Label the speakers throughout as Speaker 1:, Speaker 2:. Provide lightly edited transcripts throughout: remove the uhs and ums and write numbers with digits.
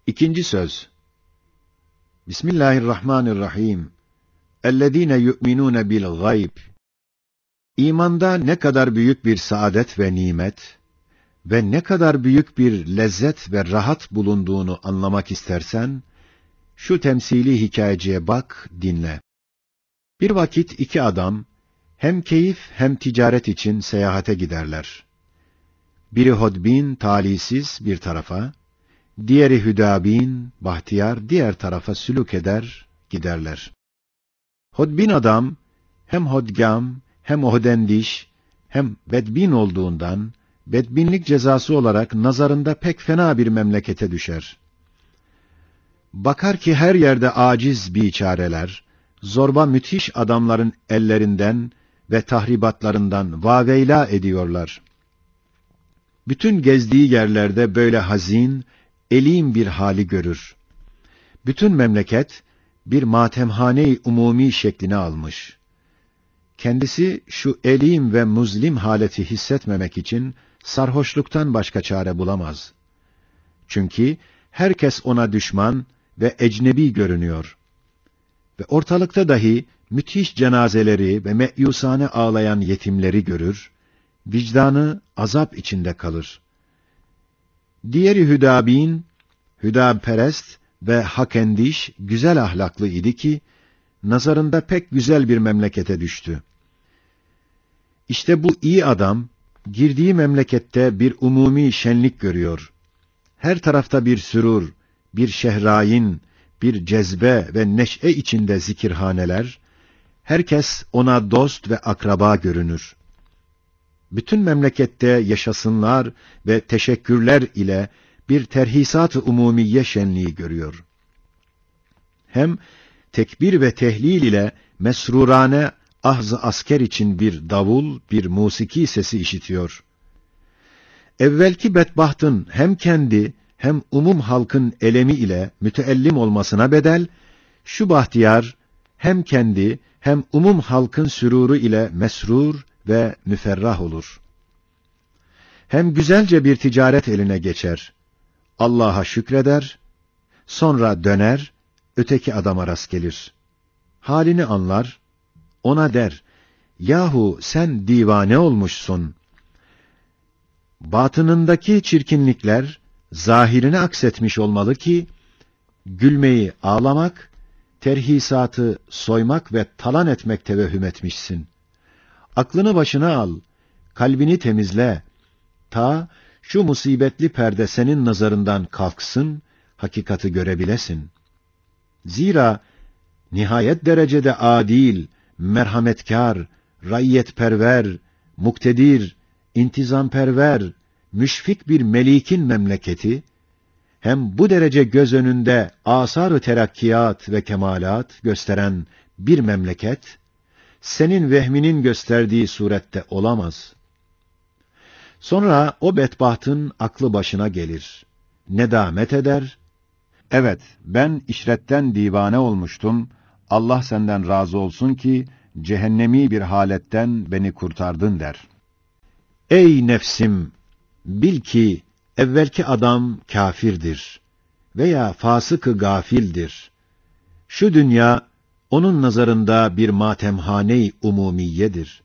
Speaker 1: İkinci söz. Bismillahirrahmanirrahim. اَلَّذ۪ينَ يُؤْمِنُونَ بِالْغَيْبِ. İmanda ne kadar büyük bir saadet ve nimet ve ne kadar büyük bir lezzet ve rahat bulunduğunu anlamak istersen, şu temsili hikayeciye bak, dinle. Bir vakit iki adam, hem keyif hem ticaret için seyahate giderler. Biri hodbin, talihsiz bir tarafa, diğeri hüdabin, bahtiyar diğer tarafa sülük eder, giderler. Hodbin adam, hem hodgam, hem hodendiş, hem bedbin olduğundan, bedbinlik cezası olarak nazarında pek fena bir memlekete düşer. Bakar ki her yerde aciz biçareler, zorba müthiş adamların ellerinden ve tahribatlarından vaveyla ediyorlar. Bütün gezdiği yerlerde böyle hazin, elim bir hali görür. Bütün memleket bir matemhane-i umumi şeklini almış. Kendisi şu elim ve muzlim haleti hissetmemek için sarhoşluktan başka çare bulamaz. Çünkü herkes ona düşman ve ecnebi görünüyor. Ve ortalıkta dahi müthiş cenazeleri ve meyusane ağlayan yetimleri görür, vicdanı azap içinde kalır. Diğeri hüdabin, hüdabperest ve hakendiş, güzel ahlaklı idi ki, nazarında pek güzel bir memlekete düştü. İşte bu iyi adam, girdiği memlekette bir umumi şenlik görüyor. Her tarafta bir sürur, bir şehrayin, bir cezbe ve neşe içinde zikirhaneler, herkes ona dost ve akraba görünür. Bütün memlekette yaşasınlar ve teşekkürler ile bir terhisat-ı umumiye şenliği görüyor. Hem tekbir ve tehlil ile mesrurane ahz-ı asker için bir davul, bir musiki sesi işitiyor. Evvelki bedbahtın hem kendi hem umum halkın elemi ile müteellim olmasına bedel, şu bahtiyar hem kendi hem umum halkın süruru ile mesrur ve müferrah olur. Hem güzelce bir ticaret eline geçer, Allah'a şükreder, sonra döner, öteki adama rast gelir. Halini anlar, ona der, yahu sen divane olmuşsun. Batınındaki çirkinlikler, zahirini aksetmiş olmalı ki, gülmeyi ağlamak, terhisatı soymak ve talan etmek tevehhüm etmişsin. Aklını başına al, kalbini temizle, ta şu musibetli perde senin nazarından kalksın, hakikati görebilesin. Zira nihayet derecede adil, merhametkar, raiyetperver, muktedir, intizamperver, müşfik bir melikin memleketi, hem bu derece göz önünde asar-ı terakkiyat ve kemalat gösteren bir memleket, senin vehminin gösterdiği surette olamaz. Sonra o bedbahtın aklı başına gelir, nedamet eder, evet ben işretten divane olmuştum, Allah senden razı olsun ki cehennemi bir haletten beni kurtardın der. Ey nefsim! Bil ki evvelki adam kâfirdir veya fasık-ı gafildir. Şu dünya onun nazarında bir matemhane-i umumiyedir.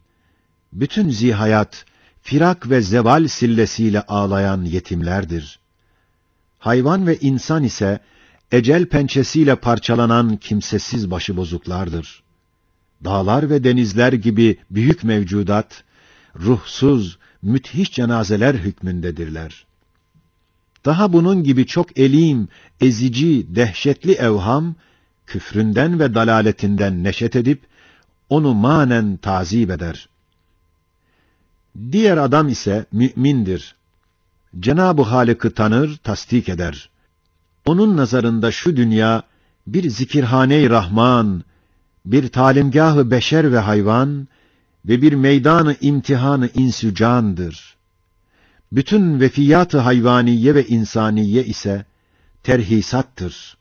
Speaker 1: Bütün zihayat, firak ve zeval sillesiyle ağlayan yetimlerdir. Hayvan ve insan ise ecel pençesiyle parçalanan kimsesiz başıbozuklardır. Dağlar ve denizler gibi büyük mevcudat, ruhsuz, müthiş cenazeler hükmündedirler. Daha bunun gibi çok elim, ezici, dehşetli evham, küfründen ve dalaletinden neşet edip, onu manen tazip eder. Diğer adam ise mü'mindir. Cenab-ı Halık'ı tanır, tasdik eder. Onun nazarında şu dünya, bir zikirhane-i Rahman, bir talimgâh-ı beşer ve hayvan ve bir meydan-ı imtihan-ı insücandır. Bütün vefiyat-ı hayvaniye ve insaniye ise terhisattır.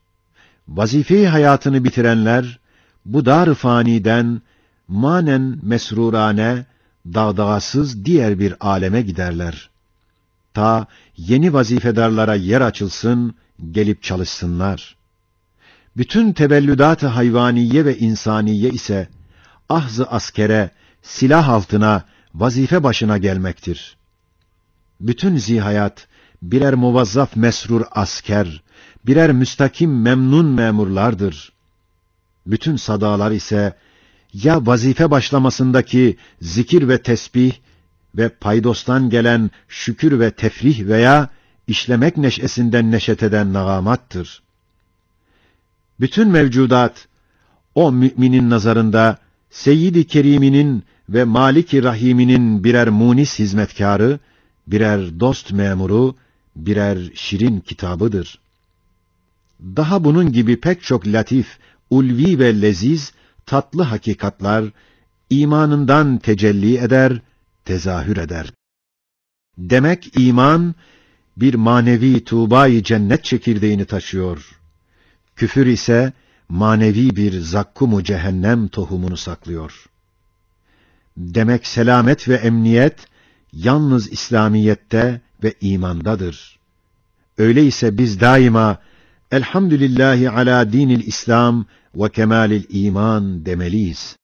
Speaker 1: Vazife-i hayatını bitirenler, bu dar-ı faniden manen mesrurane, dağdağsız diğer bir aleme giderler. ta yeni vazifedarlara yer açılsın, gelip çalışsınlar. Bütün tebellüdat-ı hayvaniye ve insaniye ise ahz-ı askere, silah altına, vazife başına gelmektir. Bütün zihayat birer muvazzaf mesrur asker, birer müstakim memnun memurlardır. Bütün sadalar ise ya vazife başlamasındaki zikir ve tesbih ve paydostan gelen şükür ve tefrih veya işlemek neşesinden neşet eden nagamattır. Bütün mevcudat, o müminin nazarında Seyyid-i Kerim'inin ve Malik-i Rahim'inin birer munis hizmetkarı, birer dost memuru, birer şirin kitabıdır. Daha bunun gibi pek çok latif, ulvi ve leziz, tatlı hakikatlar, imanından tecelli eder, tezahür eder. Demek iman, bir manevi tuğba-i cennet çekirdeğini taşıyor. Küfür ise, manevi bir zakkum-u cehennem tohumunu saklıyor. Demek selamet ve emniyet, yalnız İslamiyette ve imandadır. Öyleyse biz daima, Elhamdülillahi ala dinil İslam ve kemalil iman demeliyiz.